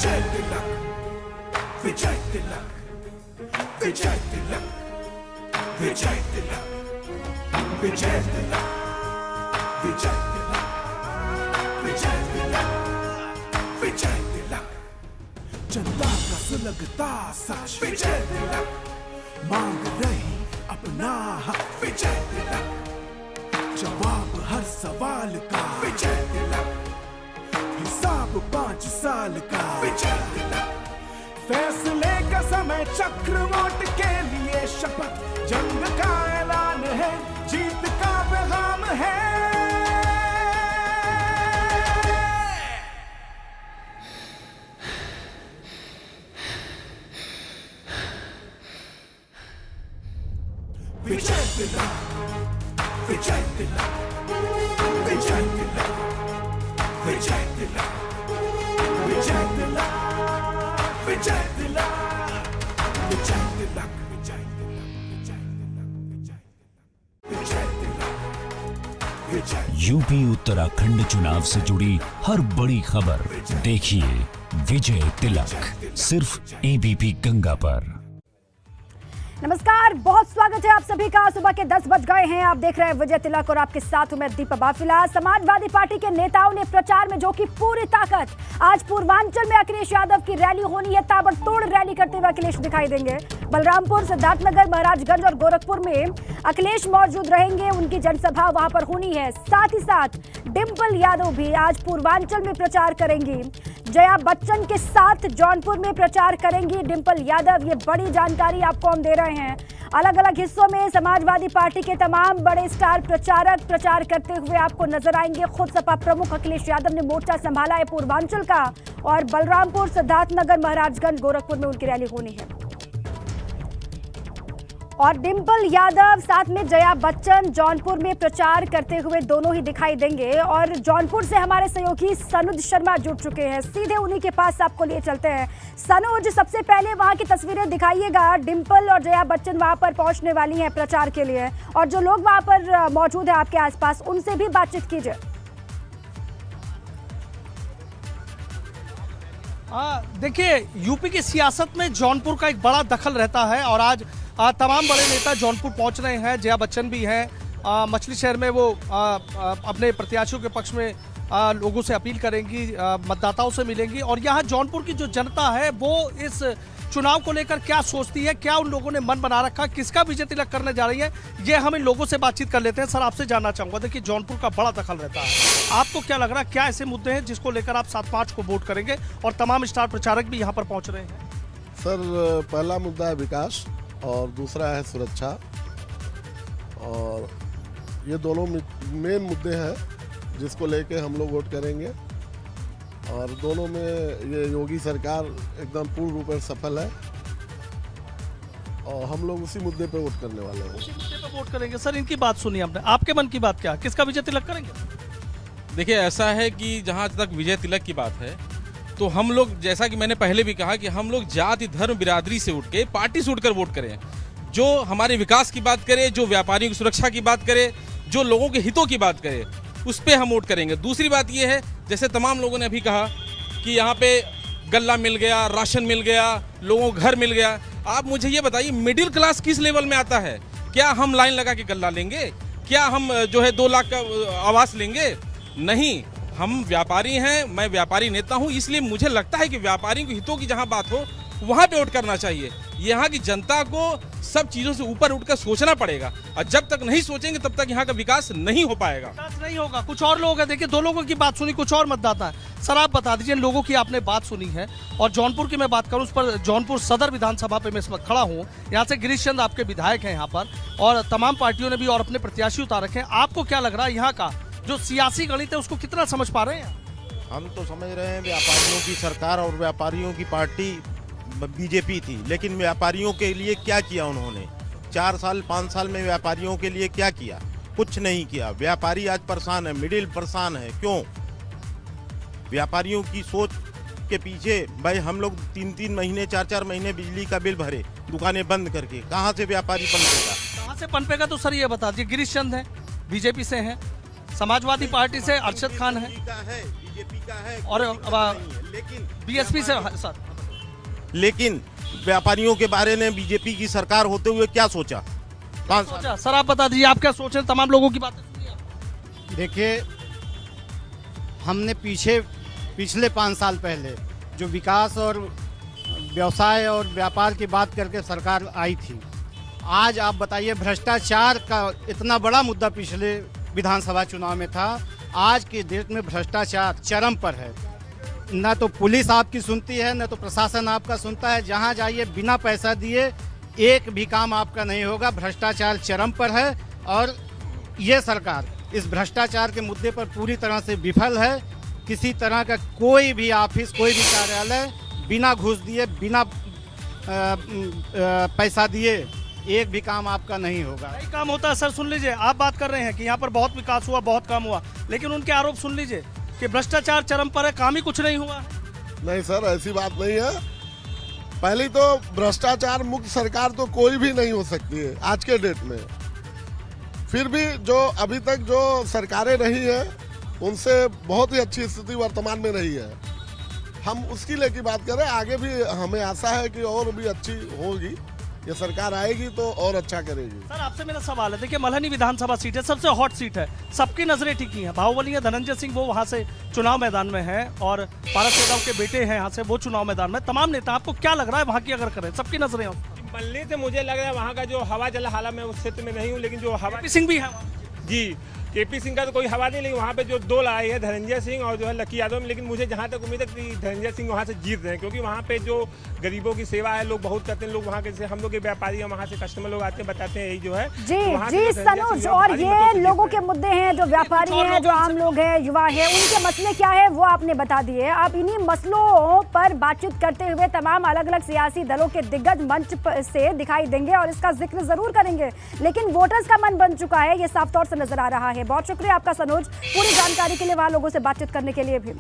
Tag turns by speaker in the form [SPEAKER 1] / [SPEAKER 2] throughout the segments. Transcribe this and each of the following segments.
[SPEAKER 1] विजय तिलक, विजय तिलक, विजय तिलक, विजय तिलक, विजय तिलक, विजय तिलक, विजय तिलक, विजय तिलक, जनता का सुलगता साक्ष विजय तिलक, मांग रही अपना हक विजय तिलक, जवाब हर सवाल का विजय तिलक, हिसाब 5 साल का विजय तिलक, फैसले का समय चक्र वोट के लिए शपथ, जंग का ऐलान है, जीत का पैगाम है। विजय तिलक, विजय तिलक, विजय तिलक, विजय तिलक, विजय तिलक, विजय तिलक, विजय तिलक, विजय तिलक, विजय तिलक, विजय।
[SPEAKER 2] यूपी उत्तराखंड चुनाव से जुड़ी हर बड़ी खबर देखिए विजय तिलक सिर्फ एबीपी गंगा पर।
[SPEAKER 3] नमस्कार, बहुत स्वागत है आप सभी का। सुबह के 10 बज गए हैं। आप देख रहे हैं विजय तिलक और आपके साथ हूं मैं दीपा बाफिला। समाजवादी पार्टी के नेताओं ने प्रचार में झोंकी पूरी ताकत। आज पूर्वांचल में अखिलेश यादव की रैली होनी है। ताबड़तोड़ रैली करते हुए अखिलेश दिखाई देंगे। बलरामपुर, सिद्धार्थनगर, महाराजगंज और गोरखपुर में अखिलेश मौजूद रहेंगे। उनकी जनसभा वहां पर होनी है। साथ ही साथ डिंपल यादव भी आज पूर्वांचल में प्रचार करेंगी। जया बच्चन के साथ जौनपुर में प्रचार करेंगी डिंपल यादव। ये बड़ी जानकारी आपको हम दे रहे हैं। अलग अलग हिस्सों में समाजवादी पार्टी के तमाम बड़े स्टार प्रचारक प्रचार करते हुए आपको नजर आएंगे। खुद सपा प्रमुख अखिलेश यादव ने मोर्चा संभाला है पूर्वांचल का और बलरामपुर, सिद्धार्थनगर, महाराजगंज, गोरखपुर में उनकी रैली होनी है। और डिंपल यादव साथ में जया बच्चन जौनपुर में प्रचार करते हुए दोनों ही दिखाई देंगे। और जौनपुर से हमारे सहयोगी सनुज शर्मा जुड़ चुके हैं। सीधे उन्हीं के पास आपको लिए चलते हैं। सनुज, सबसे पहले वहां की तस्वीरें दिखाइएगा। डिंपल और जया बच्चन वहां पर पहुंचने वाली हैं प्रचार के लिए और जो लोग वहां पर मौजूद हैं आपके आसपास उनसे भी बातचीत कीजिए।
[SPEAKER 4] देखिए, यूपी की सियासत में जौनपुर का एक बड़ा दखल रहता है और आज तमाम बड़े नेता जौनपुर पहुंच रहे हैं। जया बच्चन भी हैं। मछली शहर में वो अपने प्रत्याशियों के पक्ष में लोगों से अपील करेंगी, मतदाताओं से मिलेंगी। और यहाँ जौनपुर की जो जनता है वो इस चुनाव को लेकर क्या सोचती है, क्या उन लोगों ने मन बना रखा, किसका विजय तिलक करने जा रही है, ये हम इन लोगों से बातचीत कर लेते हैं। सर, आपसे जानना चाहूंगा, देखिए जौनपुर का बड़ा दखल रहता है, आपको क्या लग रहा है, क्या ऐसे मुद्दे हैं जिसको लेकर आप 7-5 को वोट करेंगे और तमाम स्टार प्रचारक भी यहाँ पर पहुंच रहे हैं?
[SPEAKER 5] सर, पहला मुद्दा है विकास और दूसरा है सुरक्षा, और ये दोनों मेन मुद्दे हैं जिसको लेके हम लोग वोट करेंगे। और दोनों में ये योगी सरकार एकदम पूर्ण रूप से सफल है और हम लोग उसी मुद्दे पे वोट करने वाले हैं।
[SPEAKER 4] उसी मुद्दे पे वोट करेंगे। सर, इनकी बात सुनिए आपने, आपके मन की बात क्या, किसका विजय तिलक करेंगे?
[SPEAKER 6] देखिए, ऐसा है कि जहाँ तक विजय तिलक की बात है तो हम लोग, जैसा कि मैंने पहले भी कहा, कि हम लोग जाति, धर्म, बिरादरी से उठ के, पार्टी से उठकर वोट करें। जो हमारे विकास की बात करे, जो व्यापारियों की सुरक्षा की बात करे, जो लोगों के हितों की बात करे, उस पर हम वोट करेंगे। दूसरी बात ये है, जैसे तमाम लोगों ने अभी कहा कि यहाँ पे गल्ला मिल गया, राशन मिल गया, लोगों को घर मिल गया। आप मुझे ये बताइए, मिडिल क्लास किस लेवल में आता है? क्या हम लाइन लगा के गल्ला लेंगे? क्या हम जो है 2 लाख का आवास लेंगे? नहीं, हम व्यापारी हैं, मैं व्यापारी नेता हूं, इसलिए मुझे लगता है कि व्यापारियों के हितों की जहां बात हो वहां पे वोट करना चाहिए। यहाँ की जनता को सब चीजों से ऊपर उठकर सोचना पड़ेगा और जब तक नहीं सोचेंगे तब तक यहाँ का विकास नहीं हो पाएगा।
[SPEAKER 4] विकास नहीं होगा। कुछ और लोग हैं, देखिए 2 लोगों की बात सुनी, कुछ और मतदाता है। सर, आप बता दीजिए, लोगों की आपने बात सुनी है और जौनपुर की मैं बात करूँ, उस पर जौनपुर सदर विधानसभा पे मैं इस वक्त खड़ा हूँ। यहाँ से गिरीश चंद आपके विधायक हैं यहाँ पर और तमाम पार्टियों ने भी और अपने प्रत्याशी उतार रखे हैं। आपको क्या लग रहा है, यहाँ का जो सियासी गणित है उसको कितना समझ पा रहे हैं?
[SPEAKER 7] हम तो समझ रहे हैं व्यापारियों की सरकार और व्यापारियों की पार्टी बीजेपी थी, लेकिन व्यापारियों के लिए क्या किया उन्होंने? 4 साल 5 साल में व्यापारियों के लिए क्या किया? कुछ नहीं किया। व्यापारी आज परेशान है, मिडिल परेशान है। क्यों? व्यापारियों की सोच के पीछे भाई हम लोग 3-3 महीने 4-4 महीने बिजली का बिल भरे, दुकानें बंद करके, कहाँ से व्यापारी पनपेगा?
[SPEAKER 4] कहाँ से पनपेगा? तो सर ये बता दीजिए, गिरीश चंद है बीजेपी से हैं, समाजवादी पार्टी से अरशद खान है।
[SPEAKER 7] बीजेपी का है
[SPEAKER 4] और
[SPEAKER 7] लेकिन
[SPEAKER 4] बीएसपी से सर,
[SPEAKER 7] लेकिन व्यापारियों के बारे में बीजेपी की सरकार होते हुए क्या सोचा 5 साल?
[SPEAKER 4] सोचा सर, आप बता दीजिए आप क्या सोच रहे हैं? तमाम लोगों की बातें सुनिए आप।
[SPEAKER 8] देखिए, हमने पिछले 5 साल पहले जो विकास और व्यवसाय और व्यापार की बात करके सरकार आई थी, आज आप बताइए भ्रष्टाचार का इतना बड़ा मुद्दा पिछले विधानसभा चुनाव में था। आज के डेट में भ्रष्टाचार चरम पर है। न तो पुलिस आपकी सुनती है, न तो प्रशासन आपका सुनता है। जहां जाइए बिना पैसा दिए एक भी काम आपका नहीं होगा। भ्रष्टाचार चरम पर है और ये सरकार इस भ्रष्टाचार के मुद्दे पर पूरी तरह से विफल है। किसी तरह का कोई भी ऑफिस, कोई भी कार्यालय बिना घूस दिए, बिना पैसा दिए एक भी काम आपका नहीं होगा।
[SPEAKER 4] नहीं काम होता है सर। सुन लीजिए, आप बात कर रहे हैं कि यहाँ पर बहुत विकास हुआ, बहुत काम हुआ, लेकिन उनके आरोप सुन लीजिए कि भ्रष्टाचार चरम पर है, काम ही कुछ नहीं हुआ।
[SPEAKER 5] नहीं सर, ऐसी बात नहीं है। पहली तो भ्रष्टाचार मुक्त सरकार तो कोई भी नहीं हो सकती है आज के डेट में। फिर भी जो अभी तक जो सरकारें रही हैं उनसे बहुत ही अच्छी स्थिति वर्तमान में रही है। हम उसकी लेके बात करें, आगे भी हमें आशा है कि और भी अच्छी होगी। ये सरकार आएगी तो और अच्छा करेगी।
[SPEAKER 4] सर आपसे मेरा सवाल है, देखिए मल्हनी विधानसभा सीट है, सबसे हॉट सीट है, सबकी नजरें टिकी हैं। बाहुबली धनंजय सिंह वो वहाँ से चुनाव मैदान में हैं और पारस यादव के बेटे हैं यहाँ से, वो चुनाव मैदान में। तमाम नेता, आपको क्या लग रहा है वहाँ की अगर करें, सबकी नजरें?
[SPEAKER 9] मल्हनी से मुझे लग रहा है वहाँ का जो हवा चला, हालांकि मैं उस क्षेत्र में नहीं हूँ, लेकिन जो हवा
[SPEAKER 4] सिंह भी है
[SPEAKER 9] जी, केपी सिंह का तो कोई हवा नहीं, लेकिन वहाँ पे जो 2 लड़ाई है धनंजय सिंह और जो है लकी यादव में। लेकिन मुझे जहाँ तक उम्मीद है कि धनंजय सिंह वहाँ से जीत रहे हैं, क्योंकि वहाँ पे जो गरीबों की सेवा है लोग बहुत करते हैं। लोग वहाँ के, जैसे हम लोग के व्यापारी हैं, वहाँ से कस्टमर लोग आते हैं, बताते हैं यही जो है
[SPEAKER 3] जी सनोज। और ये लोगों के मुद्दे हैं, जो व्यापारी हैं, जो आम लोग हैं, युवा हैं, उनके मसले क्या है वो आपने बता दिए। आप इन्हीं मसलों पर बातचीत करते हुए तमाम अलग अलग सियासी दलों के दिग्गज मंच से दिखाई देंगे और इसका जिक्र जरूर करेंगे। लेकिन वोटर्स का मन बन चुका है, ये साफ तौर से नजर आ रहा है। बहुत शुक्रिया आपका सनोज, पूरी जानकारी के लिए, वहां लोगों से बातचीत करने के लिए भी।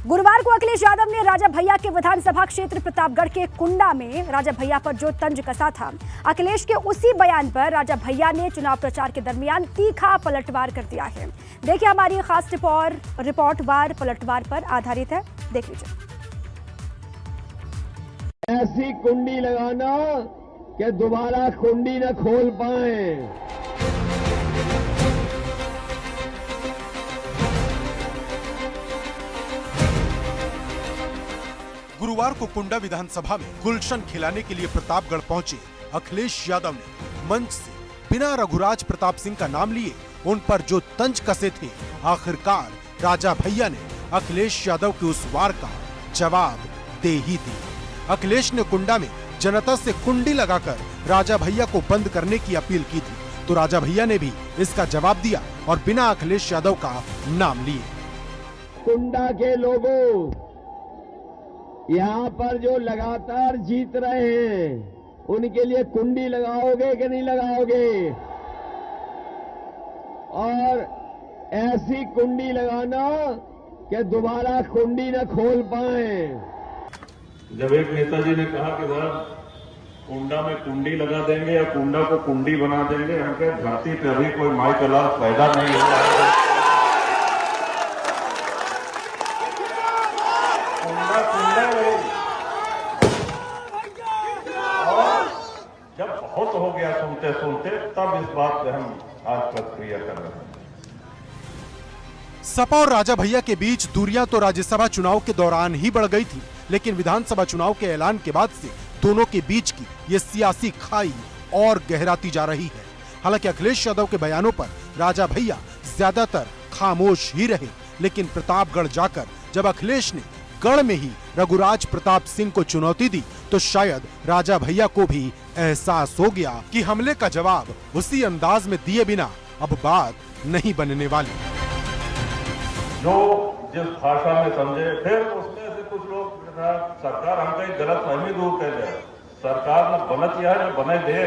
[SPEAKER 3] गुरुवार को अखिलेश यादव ने राजा भैया के विधानसभा क्षेत्र प्रतापगढ़ के कुंडा में राजा भैया पर जो तंज कसा था, अखिलेश के उसी बयान पर राजा भैया ने चुनाव प्रचार के दरमियान तीखा पलटवार कर दिया है। देखिए, हमारी खास रिपोर्ट वार पलटवार पर आधारित है, देख लीजिए।
[SPEAKER 10] ऐसी कुंडी लगाना कि दोबारा कुंडी न खोल पाए।
[SPEAKER 11] गुरुवार को कुंडा विधानसभा में गुलशन खिलाने के लिए प्रतापगढ़ पहुंचे अखिलेश यादव ने मंच से बिना रघुराज प्रताप सिंह का नाम लिए उन पर जो तंज कसे थे, आखिरकार राजा भैया ने अखिलेश यादव के उस वार का जवाब दे ही दिया। अखिलेश ने कुंडा में जनता से कुंडी लगाकर राजा भैया को बंद करने की अपील की थी, तो राजा भैया ने भी इसका जवाब दिया और बिना अखिलेश यादव का नाम लिए।
[SPEAKER 10] कुंडा के लोगों, यहाँ पर जो लगातार जीत रहे हैं उनके लिए कुंडी लगाओगे कि नहीं लगाओगे? और ऐसी कुंडी लगाना कि दोबारा कुंडी न खोल पाए।
[SPEAKER 12] जब एक नेताजी ने कहा कि साहब कुंडा में कुंडी लगा देंगे या कुंडा को कुंडी बना देंगे, हम कहे धरती पे अभी कोई माई का लाल पैदा नहीं हुआ है। कुंडा कुंडा और जब बहुत हो गया सुनते सुनते, तब इस बात पे हम आज प्रक्रिया कर रहे हैं।
[SPEAKER 11] सपा और राजा भैया के बीच दूरियां तो राज्यसभा चुनाव के दौरान ही बढ़ गई थी, लेकिन विधानसभा चुनाव के ऐलान के बाद से दोनों के बीच की ये सियासी खाई और गहराती जा रही है। हालांकि अखिलेश यादव के बयानों पर राजा भैया ज्यादातर खामोश ही रहे, लेकिन प्रतापगढ़ जाकर जब अखिलेश ने गढ़ में ही रघुराज प्रताप सिंह को चुनौती दी, तो शायद राजा भैया को भी एहसास हो गया कि हमले का जवाब उसी अंदाज में दिए बिना अब बात नहीं बनने वाली।
[SPEAKER 12] जो जिस भाषा में समझे, फिर उसमें से कुछ लोग सरकार हमको एक गलत फहमी दूर कर दे, सरकार न बनत या न बने दे।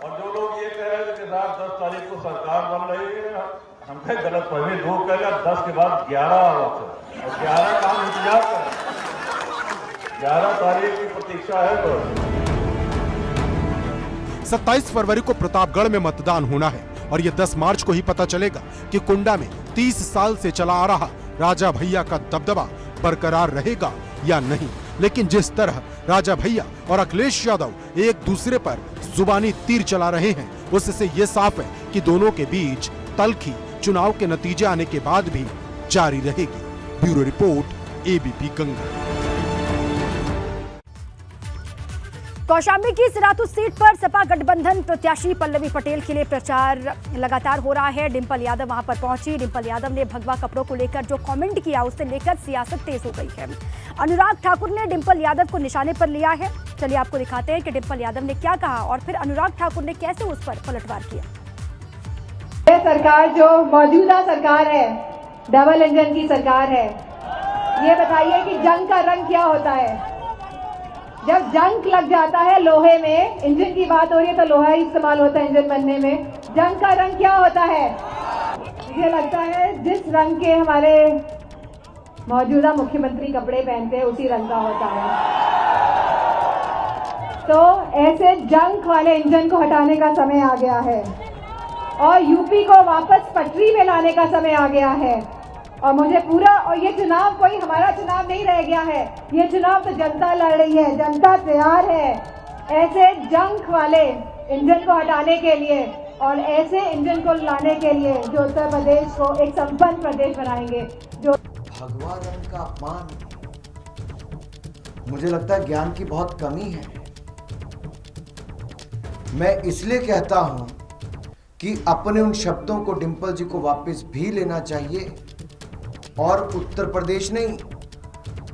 [SPEAKER 12] और जो लोग ये कह रहे थे कि 10 तारीख को सरकार बन रही है, हमको गलत फहमी दूर कर दिया। 10 के बाद 11 वक्त और 11 का हम इंतजार करें, 11 तारीख की प्रतीक्षा है। तो
[SPEAKER 11] 27 फरवरी को प्रतापगढ़ में मतदान होना है और ये 10 मार्च को ही पता चलेगा कि कुंडा में 30 साल से चला आ रहा राजा भैया का दबदबा बरकरार रहेगा या नहीं। लेकिन जिस तरह राजा भैया और अखिलेश यादव एक दूसरे पर जुबानी तीर चला रहे हैं, उससे ये साफ है कि दोनों के बीच तल्खी चुनाव के नतीजे आने के बाद भी जारी रहेगी। Bureau report, ABP Ganga.
[SPEAKER 3] Kaushambi की सिरातू सीट पर सपा गठबंधन प्रत्याशी पल्लवी पटेल के लिए प्रचार लगातार हो रहा है। डिंपल यादव वहां पर पहुंची। डिंपल यादव ने भगवा कपड़ों को लेकर जो कमेंट किया, उससे लेकर सियासत तेज हो गई है। अनुराग ठाकुर ने डिंपल यादव को निशाने पर लिया है। चलिए आपको दिखाते हैं कि डिंपल यादव ने क्या कहा और फिर अनुराग ठाकुर ने कैसे उस पर पलटवार किया।
[SPEAKER 13] यह सरकार जो मौजूदा सरकार है, डबल इंजन की सरकार है। ये बताइए कि जंग का रंग क्या होता है। जब जंग लग जाता है लोहे में, इंजन की बात हो रही है तो लोहा ही इस्तेमाल होता है इंजन बनने में। जंग का रंग क्या होता है? मुझे लगता है जिस रंग के हमारे मौजूदा मुख्यमंत्री कपड़े पहनते हैं उसी रंग का होता है। तो ऐसे जंग वाले इंजन को हटाने का समय आ गया है और यूपी को वापस पटरी में लाने का समय आ गया है। और मुझे पूरा, और ये चुनाव कोई हमारा चुनाव नहीं रह गया है, ये चुनाव तो जनता लड़ रही है। जनता तैयार है ऐसे जंग वाले इंजन को हटाने के लिए और ऐसे इंजन को लाने के लिए जो उत्तर प्रदेश को एक संपन्न प्रदेश बनाएंगे। जो
[SPEAKER 14] भगवा रंग का अपमान, मुझे लगता है ज्ञान की बहुत कमी है। मैं इसलिए कहता हूं कि अपने उन शब्दों को डिंपल जी को वापस भी लेना चाहिए और उत्तर प्रदेश नहीं,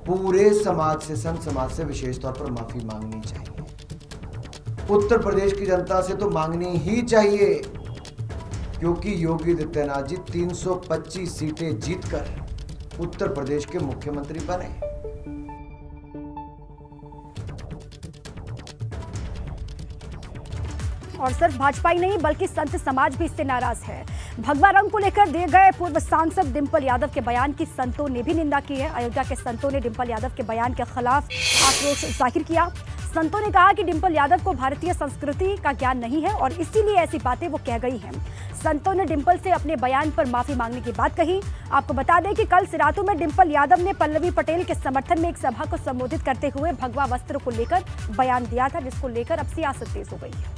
[SPEAKER 14] पूरे समाज से, संत समाज से विशेष तौर पर माफी मांगनी चाहिए। उत्तर प्रदेश की जनता से तो मांगनी ही चाहिए, क्योंकि योगी आदित्यनाथ जी 325 सीटें जीतकर उत्तर प्रदेश के मुख्यमंत्री बने।
[SPEAKER 3] और सिर्फ भाजपा ही नहीं बल्कि संत समाज भी इससे नाराज है। भगवा रंग को लेकर दिए गए पूर्व सांसद डिंपल यादव के बयान की संतों ने भी निंदा की है। अयोध्या के संतों ने डिंपल यादव के बयान के खिलाफ आक्रोश जाहिर किया। संतों ने कहा कि डिंपल यादव को भारतीय संस्कृति का ज्ञान नहीं है और इसीलिए ऐसी बातें वो कह गई हैं। संतों ने डिंपल से अपने बयान पर माफी मांगने की बात कही। आपको बता दें कि कल सिरातू में डिंपल यादव ने पल्लवी पटेल के समर्थन में एक सभा को संबोधित करते हुए भगवा वस्त्र को लेकर बयान दिया था, जिसको लेकर अब सियासत तेज हो गई है।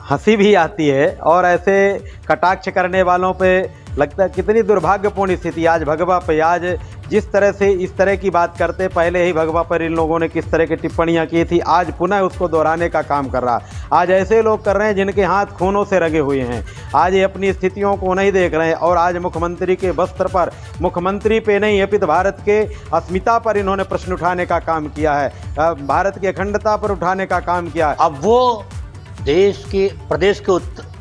[SPEAKER 15] हंसी भी आती है और ऐसे कटाक्ष करने वालों पे लगता है कितनी दुर्भाग्यपूर्ण स्थिति। आज भगवा पे आज जिस तरह से इस तरह की बात करते, पहले ही भगवा पर इन लोगों ने किस तरह की टिप्पणियां की थी, आज पुनः उसको दोहराने का काम कर रहा। आज ऐसे लोग कर रहे हैं जिनके हाथ खूनों से रंगे हुए हैं। आज ये अपनी स्थितियों को नहीं देख रहे हैं और आज मुख्यमंत्री के वस्त्र पर, मुख्यमंत्री पे नहीं अपित भारत के अस्मिता पर इन्होंने प्रश्न उठाने का काम किया है, भारत की अखंडता पर उठाने का काम किया है।
[SPEAKER 16] अब वो देश के, प्रदेश के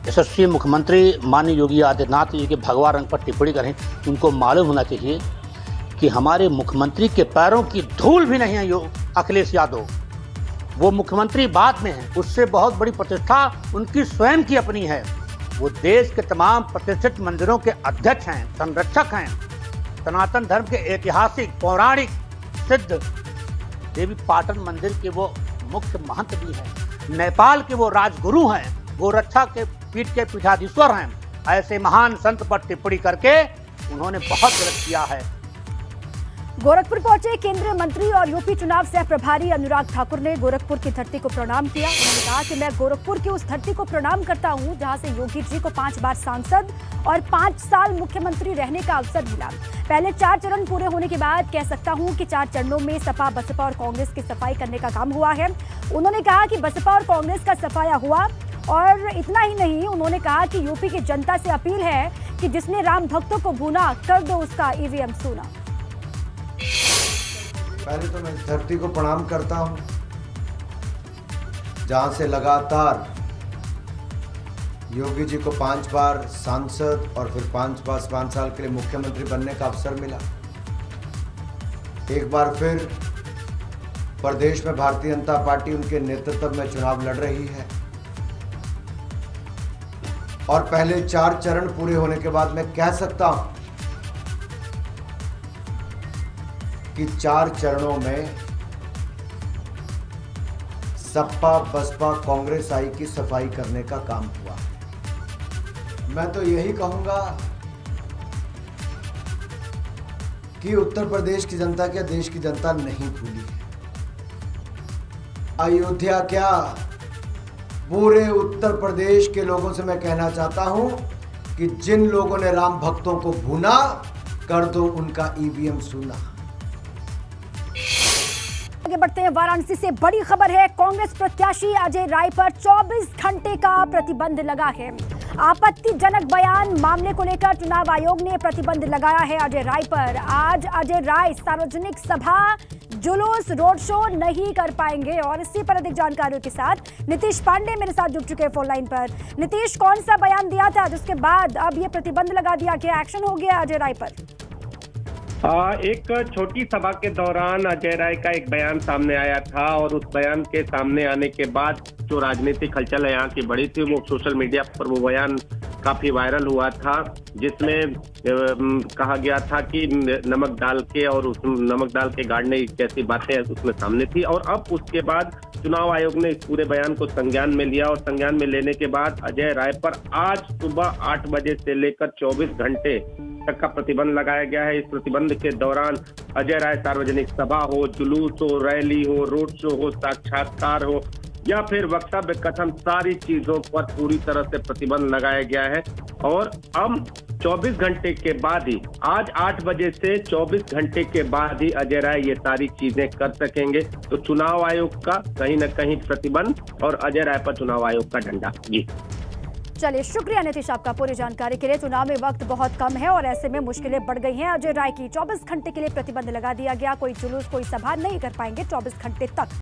[SPEAKER 16] यशस्वी मुख्यमंत्री माननीय योगी आदित्यनाथ जी के भगवा रंग पर टिप्पणी करें, उनको मालूम होना चाहिए कि हमारे मुख्यमंत्री के पैरों की धूल भी नहीं है अखिलेश यादव। वो मुख्यमंत्री बाद में है, उससे बहुत बड़ी प्रतिष्ठा उनकी स्वयं की अपनी है। वो देश के तमाम प्रतिष्ठित मंदिरों के अध्यक्ष हैं, संरक्षक हैं, सनातन धर्म के ऐतिहासिक पौराणिक सिद्ध देवी पाटन मंदिर के वो मुख्य महंत भी हैं, नेपाल के वो राजगुरु हैं, गोरक्षा के पीठ के पीठाधीश्वर हैं। ऐसे महान संत पर टिप्पणी करके उन्होंने बहुत गलत किया है।
[SPEAKER 3] गोरखपुर पहुंचे केंद्रीय मंत्री और यूपी चुनाव सह प्रभारी अनुराग ठाकुर ने गोरखपुर की धरती को प्रणाम किया। उन्होंने कहा कि मैं गोरखपुर की उस धरती को प्रणाम करता हूं जहां से योगी जी को 5 बार सांसद और 5 साल मुख्यमंत्री रहने का अवसर मिला। पहले 4 चरण पूरे होने के बाद कह सकता हूं कि 4 चरणों में सपा, बसपा और कांग्रेस की सफाई करने का काम हुआ है। उन्होंने कहा कि बसपा और कांग्रेस का सफाया हुआ और इतना ही नहीं, उन्होंने कहा कि यूपी की जनता से अपील है कि जिसने राम भक्तों को भूना कर दो उसका ईवीएम सूना।
[SPEAKER 14] पहले तो मैं इस धरती को प्रणाम करता हूं जहां से लगातार योगी जी को 5 बार सांसद और फिर 5 साल के लिए मुख्यमंत्री बनने का अवसर मिला। एक बार फिर प्रदेश में भारतीय जनता पार्टी उनके नेतृत्व में चुनाव लड़ रही है और पहले 4 चरण पूरे होने के बाद मैं कह सकता हूं कि 4 चरणों में सपा बसपा कांग्रेस आई की सफाई करने का काम हुआ। मैं तो यही कहूंगा कि उत्तर प्रदेश की जनता क्या देश की जनता नहीं भूली है। अयोध्या क्या, पूरे उत्तर प्रदेश के लोगों से मैं कहना चाहता हूं कि जिन लोगों ने राम भक्तों को भूना, कर दो उनका ईवीएम सूना।
[SPEAKER 3] आगे बढ़ते हैं, वाराणसी से बड़ी खबर है। कांग्रेस प्रत्याशी अजय राय पर 24 घंटे का प्रतिबंध लगा है। आपत्तिजनक बयान मामले को लेकर चुनाव आयोग ने प्रतिबंध लगाया है अजय राय पर। आज अजय राय सार्वजनिक सभा, जुलूस, रोड शो नहीं कर पाएंगे। और इसी पर अधिक जानकारियों के साथ नीतीश पांडे मेरे साथ जुड़ चुके हैं फोन लाइन पर। नीतीश, कौन सा बयान दिया था जिसके बाद अब ये प्रतिबंध लगा दिया गया, एक्शन हो गया अजय राय पर?
[SPEAKER 17] एक छोटी सभा के दौरान अजय राय का एक बयान सामने आया था और उस बयान के सामने आने के बाद जो राजनीतिक हलचल है यहाँ की बड़ी थी, वो सोशल मीडिया पर वो बयान काफी वायरल हुआ था, जिसमें कहा गया था कि नमक डाल के और उस नमक डाल के गाड़ने जैसी बातें उसमें सामने थी। और अब उसके बाद चुनाव आयोग ने इस पूरे बयान को संज्ञान में लिया और संज्ञान में लेने के बाद अजय राय पर आज सुबह 8 बजे से लेकर 24 घंटे तक का प्रतिबंध लगाया गया है। इस प्रतिबंध के दौरान अजय राय सार्वजनिक सभा हो, जुलूस हो, रैली हो, रोड शो हो, साक्षात्कार हो या फिर वक्तव्य कथन, सारी चीजों पर पूरी तरह से प्रतिबंध लगाया गया है। और अब 24 घंटे के बाद ही, आज 8 बजे से 24 घंटे के बाद ही अजय राय ये सारी चीजें कर सकेंगे। तो चुनाव आयोग का कहीं न कहीं प्रतिबंध और अजय राय पर चुनाव आयोग का डंडा। जी
[SPEAKER 3] चलिए, शुक्रिया नीतीश आपका पूरी जानकारी के लिए। चुनाव में वक्त बहुत कम है और ऐसे में मुश्किलें बढ़ गई हैं। अजय राय की 24 घंटे के लिए प्रतिबंध लगा दिया गया। कोई जुलूस, कोई सभा नहीं कर पाएंगे 24 घंटे तक।